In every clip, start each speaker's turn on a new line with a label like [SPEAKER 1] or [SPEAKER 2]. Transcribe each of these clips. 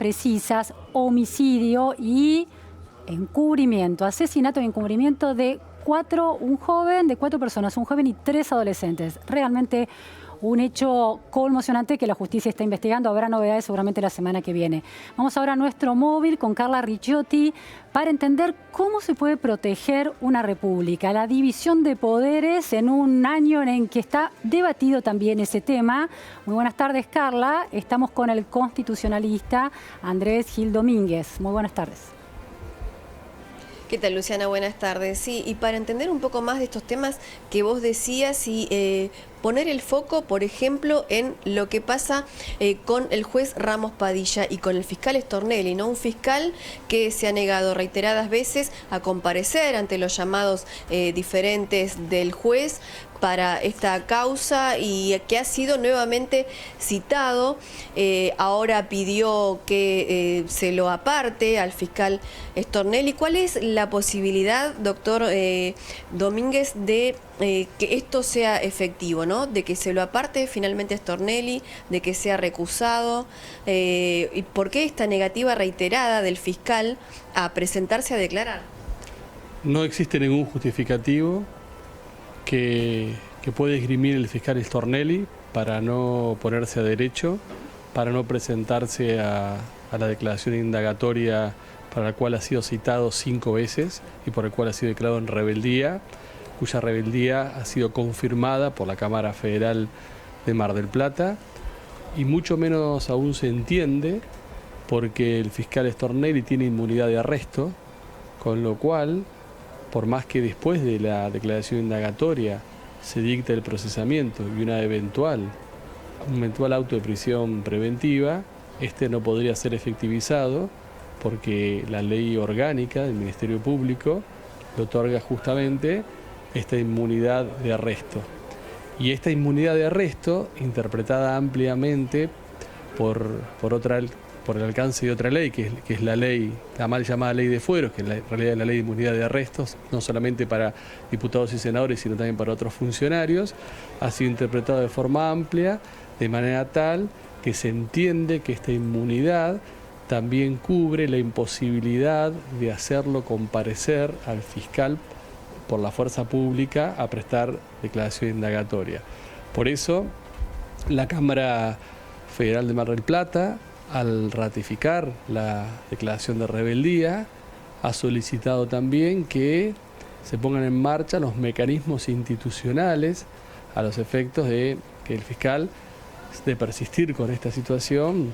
[SPEAKER 1] precisas: homicidio y encubrimiento, asesinato y encubrimiento de un joven, de 4 personas, un joven y 3 adolescentes. Realmente un hecho conmocionante que la justicia está investigando. Habrá novedades seguramente la semana que viene. Vamos ahora a nuestro móvil con Carla Ricciotti para entender cómo se puede proteger una república, la división de poderes en un año en que está debatido también ese tema. Muy buenas tardes, Carla. Estamos con el constitucionalista Andrés Gil Domínguez. Muy buenas tardes.
[SPEAKER 2] ¿Qué tal, Luciana? Buenas tardes. Sí, y para entender un poco más de estos temas que vos decías y poner el foco, por ejemplo, en lo que pasa con el juez Ramos Padilla y con el fiscal Stornelli, ¿no? Un fiscal que se ha negado reiteradas veces a comparecer ante los llamados diferentes del juez para esta causa y que ha sido nuevamente citado. Ahora pidió que se lo aparte al fiscal Stornelli. ¿Cuál es la posibilidad, doctor Domínguez, de que esto sea efectivo, ¿no? De que se lo aparte finalmente a Stornelli, de que sea recusado? ¿Y por qué esta negativa reiterada del fiscal a presentarse a declarar?
[SPEAKER 3] No existe ningún justificativo que puede esgrimir el fiscal Stornelli para no ponerse a derecho, para no presentarse a la declaración indagatoria para la cual ha sido citado 5 veces y por el cual ha sido declarado en rebeldía, cuya rebeldía ha sido confirmada por la Cámara Federal de Mar del Plata, y mucho menos aún se entiende porque el fiscal Stornelli tiene inmunidad de arresto, con lo cual, por más que después de la declaración indagatoria se dicte el procesamiento y un eventual auto de prisión preventiva, este no podría ser efectivizado porque la ley orgánica del Ministerio Público le otorga justamente esta inmunidad de arresto. Y esta inmunidad de arresto, interpretada ampliamente por el alcance de otra ley, que es la ley, la mal llamada ley de fueros, que en realidad es la ley de inmunidad de arrestos, no solamente para diputados y senadores, sino también para otros funcionarios, ha sido interpretado de forma amplia, de manera tal que se entiende que esta inmunidad también cubre la imposibilidad de hacerlo comparecer al fiscal por la fuerza pública a prestar declaración indagatoria. Por eso, la Cámara Federal de Mar del Plata, al ratificar la declaración de rebeldía, ha solicitado también que se pongan en marcha los mecanismos institucionales a los efectos de que el fiscal, de persistir con esta situación,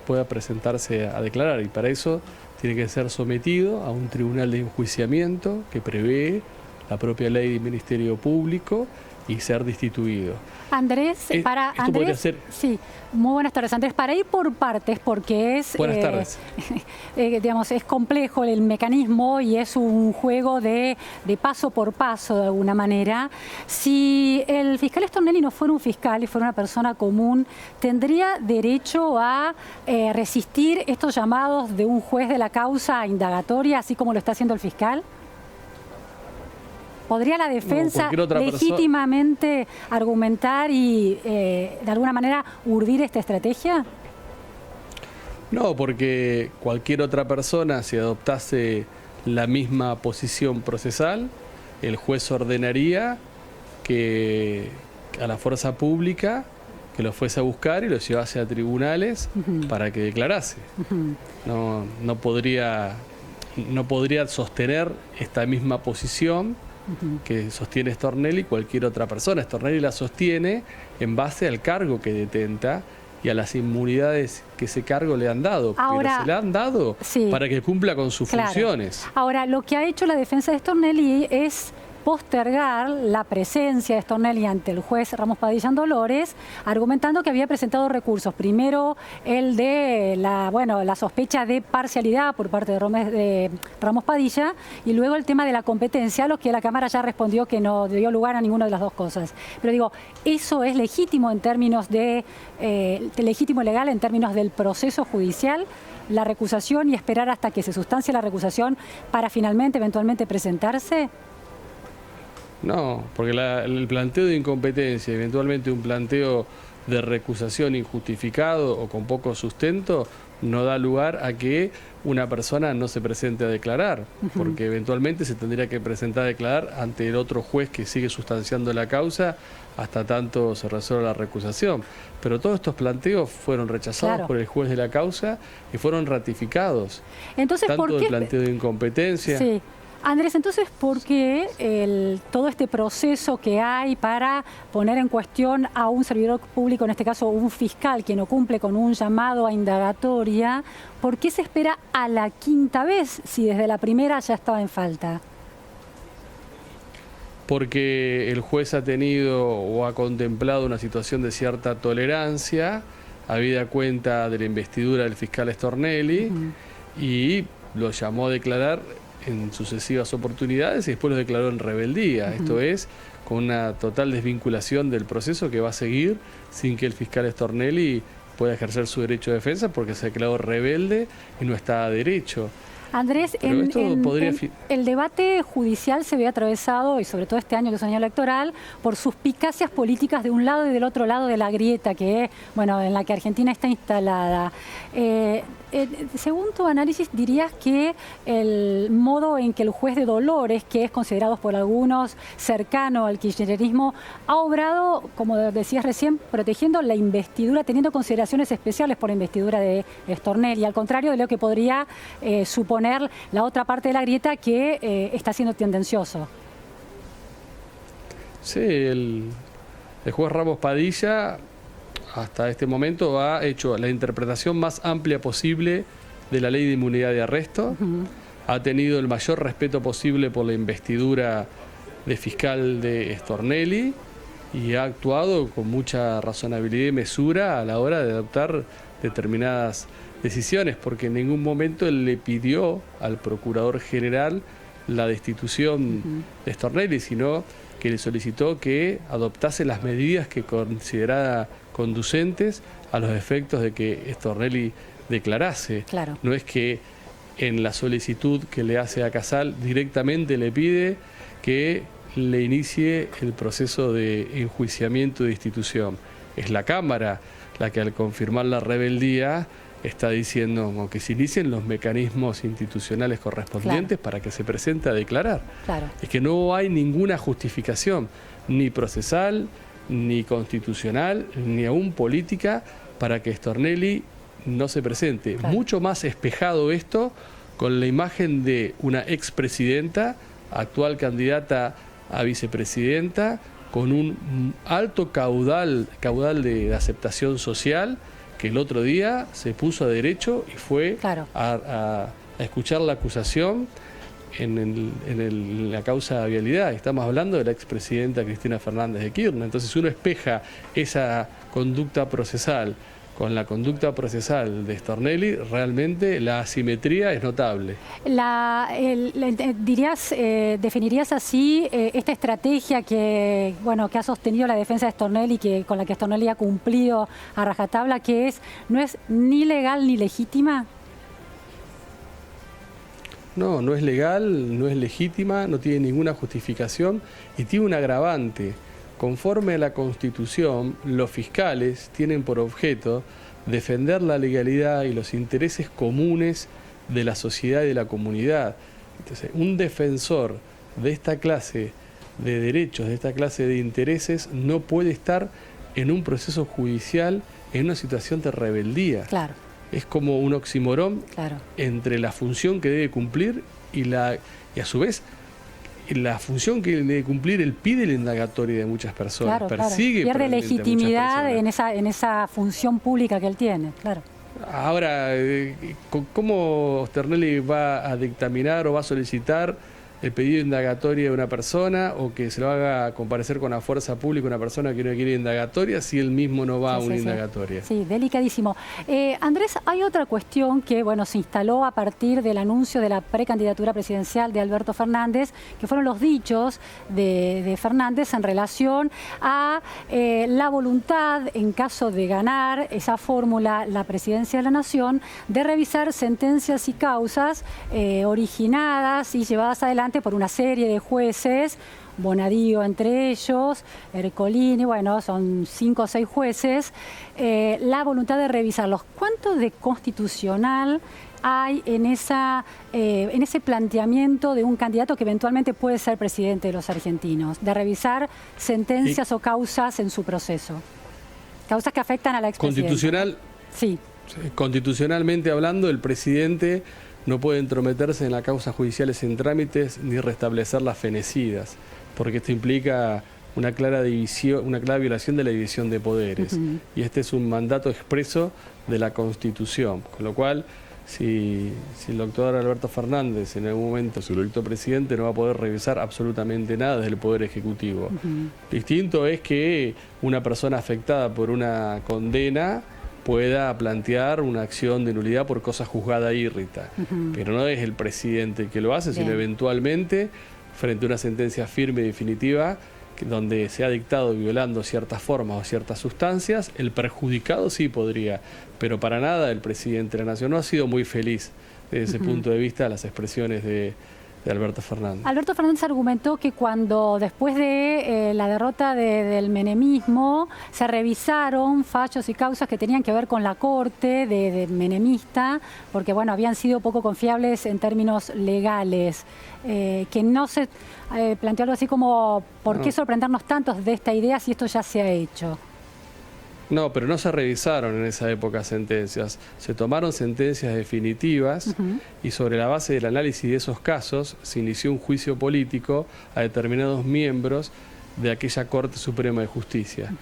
[SPEAKER 3] pueda presentarse a declarar, y para eso tiene que ser sometido a un tribunal de enjuiciamiento que prevé la propia ley del Ministerio Público y ser destituido.
[SPEAKER 1] Andrés, sí, muy buenas tardes, Andrés. Para ir por partes, porque es,
[SPEAKER 3] buenas tardes.
[SPEAKER 1] Digamos, es complejo el mecanismo y es un juego de paso por paso, de alguna manera. Si el fiscal Stornelli no fuera un fiscal y fuera una persona común, ¿tendría derecho a resistir estos llamados de un juez de la causa indagatoria, así como lo está haciendo el fiscal? ¿Podría la defensa legítimamente argumentar y de alguna manera urdir esta estrategia?
[SPEAKER 3] No, porque cualquier otra persona, si adoptase la misma posición procesal, el juez ordenaría que a la fuerza pública que lo fuese a buscar y lo llevase a tribunales para que declarase. No podría sostener esta misma posición que sostiene Stornelli cualquier otra persona. Stornelli la sostiene en base al cargo que detenta y a las inmunidades que ese cargo le han dado. Ahora, pero se le han dado para que cumpla con sus funciones.
[SPEAKER 1] Ahora, lo que ha hecho la defensa de Stornelli es postergar la presencia de Stornelli ante el juez Ramos Padilla en Dolores, argumentando que había presentado recursos. Primero el de la sospecha de parcialidad por parte de Ramos Padilla, y luego el tema de la competencia, a lo que la Cámara ya respondió que no dio lugar a ninguna de las dos cosas. Pero digo, ¿eso es legítimo en términos legítimo legal en términos del proceso judicial? La recusación y esperar hasta que se sustancie la recusación para finalmente, eventualmente presentarse.
[SPEAKER 3] No, porque el planteo de incompetencia, eventualmente un planteo de recusación injustificado o con poco sustento, no da lugar a que una persona no se presente a declarar, porque eventualmente se tendría que presentar a declarar ante el otro juez que sigue sustanciando la causa hasta tanto se resuelva la recusación. Pero todos estos planteos fueron rechazados por el juez de la causa y fueron ratificados.
[SPEAKER 1] Entonces,
[SPEAKER 3] tanto
[SPEAKER 1] ¿por qué?
[SPEAKER 3] El planteo de incompetencia.
[SPEAKER 1] Sí. Andrés, entonces, ¿por qué todo este proceso que hay para poner en cuestión a un servidor público, en este caso un fiscal, que no cumple con un llamado a indagatoria, por qué se espera a la quinta vez si desde la primera ya estaba en falta?
[SPEAKER 3] Porque el juez ha tenido o ha contemplado una situación de cierta tolerancia, habida cuenta de la investidura del fiscal Stornelli, y lo llamó a declarar en sucesivas oportunidades y después lo declaró en rebeldía. Esto es, con una total desvinculación del proceso que va a seguir sin que el fiscal Stornelli pueda ejercer su derecho de defensa porque se declaró rebelde y no está a derecho.
[SPEAKER 1] Andrés, el debate judicial se ve atravesado, y sobre todo este año que es un año electoral, por suspicacias políticas de un lado y del otro lado de la grieta, que bueno, en la que Argentina está instalada. Según tu análisis, dirías que el modo en que el juez de Dolores, que es considerado por algunos cercano al kirchnerismo, ha obrado, como decías recién, protegiendo la investidura, teniendo consideraciones especiales por la investidura de Stornelli, al contrario de lo que podría suponer la otra parte de la grieta, que está siendo tendencioso.
[SPEAKER 3] Sí, el juez Ramos Padilla hasta este momento ha hecho la interpretación más amplia posible de la ley de inmunidad de arresto, ha tenido el mayor respeto posible por la investidura de fiscal de Stornelli y ha actuado con mucha razonabilidad y mesura a la hora de adoptar determinadas decisiones, porque en ningún momento él le pidió al Procurador General la destitución de Stornelli, sino que le solicitó que adoptase las medidas que considerara conducentes a los efectos de que Stornelli declarase.
[SPEAKER 1] Claro.
[SPEAKER 3] No es que en la solicitud que le hace a Casal directamente le pide que le inicie el proceso de enjuiciamiento de destitución. Es la Cámara la que al confirmar la rebeldía está diciendo que se inicien los mecanismos institucionales correspondientes para que se presente a declarar. Es que no hay ninguna justificación, ni procesal, ni constitucional, ni aún política, para que Stornelli no se presente. Mucho más espejado esto con la imagen de una expresidenta, actual candidata a vicepresidenta, con un alto caudal de aceptación social, que el otro día se puso a derecho y fue a escuchar la acusación en la causa de vialidad. Estamos hablando de la expresidenta Cristina Fernández de Kirchner. Entonces, uno espeja esa conducta procesal con la conducta procesal de Stornelli, realmente la asimetría es notable. ¿Definirías así esta estrategia que ha sostenido la defensa de Stornelli, con la que Stornelli ha cumplido a rajatabla, que no es ni legal ni legítima? No, no es legal, no es legítima, no tiene ninguna justificación y tiene un agravante. Conforme a la Constitución, los fiscales tienen por objeto defender la legalidad y los intereses comunes de la sociedad y de la comunidad. Entonces, un defensor de esta clase de derechos, de esta clase de intereses, no puede estar en un proceso judicial en una situación de rebeldía. Claro. Es como un oxímoron entre la función que debe cumplir y a su vez la función que debe cumplir. Él pide la indagatoria de muchas personas, persigue, pierde legitimidad en esa función pública que él tiene. Ahora, ¿cómo Stornelli va a dictaminar o va a solicitar el pedido de indagatoria de una persona, o que se lo haga comparecer con la fuerza pública una persona que no quiere indagatoria, si él mismo no va a una indagatoria? Sí, delicadísimo. Andrés, hay otra cuestión que se instaló a partir del anuncio de la precandidatura presidencial de Alberto Fernández, que fueron los dichos de Fernández en relación a la voluntad, en caso de ganar esa fórmula, la presidencia de la Nación, de revisar sentencias y causas originadas y llevadas adelante
[SPEAKER 1] adelante por una serie de jueces, Bonadío entre ellos, Ercolini, bueno, son 5 o 6 jueces, la voluntad de revisarlos. ¿Cuánto de constitucional hay en ese planteamiento de un candidato que eventualmente puede ser presidente de los argentinos, de revisar sentencias o causas en su proceso? Causas que afectan a la expresidencia.
[SPEAKER 3] Constitucional.
[SPEAKER 1] Sí.
[SPEAKER 3] Constitucionalmente hablando, el presidente no puede entrometerse en las causas judiciales en trámites ni restablecer las fenecidas, porque esto implica una clara violación de la división de poderes. Y este es un mandato expreso de la Constitución, con lo cual si el doctor Alberto Fernández en algún momento se lo electo presidente, no va a poder revisar absolutamente nada desde el Poder Ejecutivo. Distinto es que una persona afectada por una condena pueda plantear una acción de nulidad por cosa juzgada írrita, pero no es el presidente el que lo hace, sino eventualmente frente a una sentencia firme y definitiva donde se ha dictado violando ciertas formas o ciertas sustancias, el perjudicado sí podría, pero para nada el presidente de la Nación. No ha sido muy feliz desde ese punto de vista las expresiones de Alberto Fernández.
[SPEAKER 1] Alberto Fernández argumentó que cuando después de la derrota del menemismo se revisaron fallos y causas que tenían que ver con la corte de menemista, porque bueno, habían sido poco confiables en términos legales, que no se planteó algo así como ¿por qué sorprendernos tantos de esta idea si esto ya se ha hecho?
[SPEAKER 3] No, pero no se revisaron en esa época sentencias. Se tomaron sentencias definitivas y sobre la base del análisis de esos casos se inició un juicio político a determinados miembros de aquella Corte Suprema de Justicia.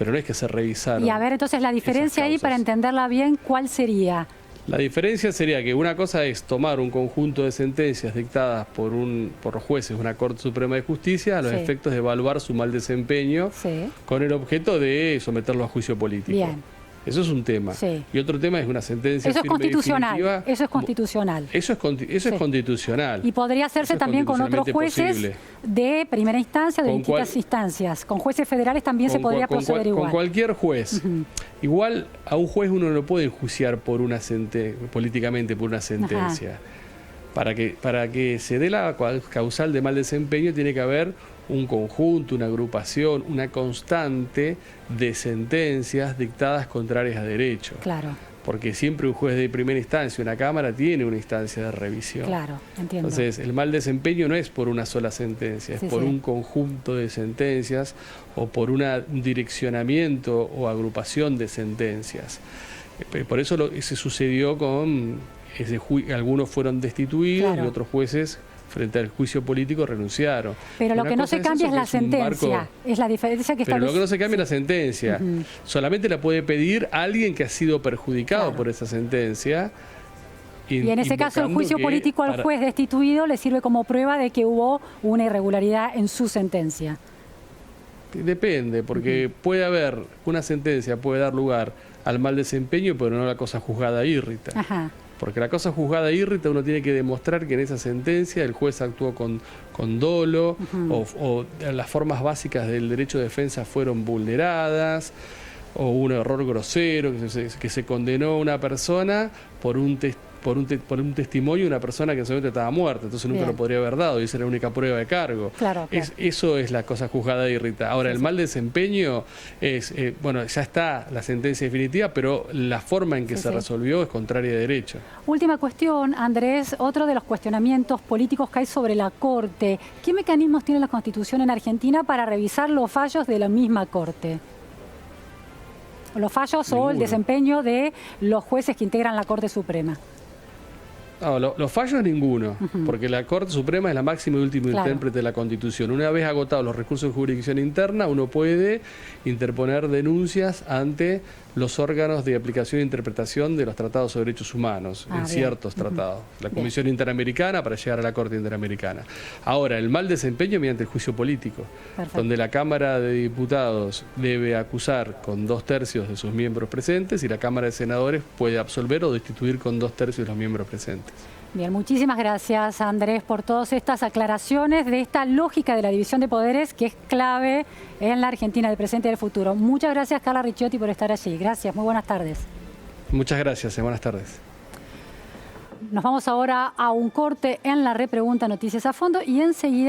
[SPEAKER 3] Pero no es que se revisaron.
[SPEAKER 1] Y a ver, entonces la diferencia ahí, para entenderla bien, ¿cuál sería?
[SPEAKER 3] La diferencia sería que una cosa es tomar un conjunto de sentencias dictadas por jueces de una Corte Suprema de Justicia a los efectos de evaluar su mal desempeño con el objeto de someterlo a juicio político.
[SPEAKER 1] Bien.
[SPEAKER 3] Eso es un tema. Y otro tema es una sentencia
[SPEAKER 1] firme
[SPEAKER 3] constitucional.
[SPEAKER 1] Definitiva. Eso es constitucional.
[SPEAKER 3] Eso es constitucional.
[SPEAKER 1] Y podría hacerse también con otros jueces de primera instancia, de distintas instancias. Con jueces federales también se podría proceder igual.
[SPEAKER 3] Con cualquier juez. Igual a un juez uno no lo puede enjuiciar por políticamente por una sentencia. Para que se dé la causal de mal desempeño tiene que haber un conjunto, una agrupación, una constante de sentencias dictadas contrarias a derecho.
[SPEAKER 1] Claro.
[SPEAKER 3] Porque siempre un juez de primera instancia, una Cámara, tiene una instancia de revisión.
[SPEAKER 1] Claro, entiendo.
[SPEAKER 3] Entonces, el mal desempeño no es por una sola sentencia, es por un conjunto de sentencias o por un direccionamiento o agrupación de sentencias. Por eso se sucedió con algunos fueron destituidos y otros jueces frente al juicio político renunciaron.
[SPEAKER 1] Pero lo que no se cambia es la sentencia, es la diferencia que establece.
[SPEAKER 3] Pero lo que no se cambia es la sentencia. Solamente la puede pedir alguien que ha sido perjudicado por esa sentencia.
[SPEAKER 1] Y en ese caso el juicio político al juez destituido le sirve como prueba de que hubo una irregularidad en su sentencia.
[SPEAKER 3] Depende, porque puede haber, una sentencia puede dar lugar al mal desempeño, pero no a la cosa juzgada írrita. Porque la cosa juzgada írrita uno tiene que demostrar que en esa sentencia el juez actuó con dolo o las formas básicas del derecho de defensa fueron vulneradas o un error grosero, que se condenó a una persona por un testimonio de una persona que en ese momento estaba muerta, entonces nunca lo podría haber dado y esa era la única prueba de cargo. Eso es la cosa juzgada írrita. Ahora, el mal desempeño es, bueno, ya está la sentencia definitiva, pero la forma en que se resolvió es contraria de derecho.
[SPEAKER 1] Última cuestión, Andrés, otro de los cuestionamientos políticos que hay sobre la Corte. ¿Qué mecanismos tiene la Constitución en Argentina para revisar los fallos de la misma Corte? Los fallos o el desempeño de los jueces que integran la Corte Suprema.
[SPEAKER 3] No, los fallos ninguno, porque la Corte Suprema es la máxima y última intérprete de la Constitución. Una vez agotados los recursos de jurisdicción interna, uno puede interponer denuncias ante los órganos de aplicación e interpretación de los tratados sobre derechos humanos, en ciertos tratados. La Comisión Interamericana para llegar a la Corte Interamericana. Ahora, el mal desempeño mediante el juicio político, donde la Cámara de Diputados debe acusar con 2/3 de sus miembros presentes y la Cámara de Senadores puede absolver o destituir con 2/3 de los miembros presentes.
[SPEAKER 1] Bien, muchísimas gracias, Andrés, por todas estas aclaraciones de esta lógica de la división de poderes que es clave en la Argentina del presente y del futuro. Muchas gracias, Carla Ricciotti, por estar allí. Gracias, muy buenas tardes.
[SPEAKER 3] Muchas gracias, buenas tardes.
[SPEAKER 1] Nos vamos ahora a un corte en la repregunta Noticias a Fondo y enseguida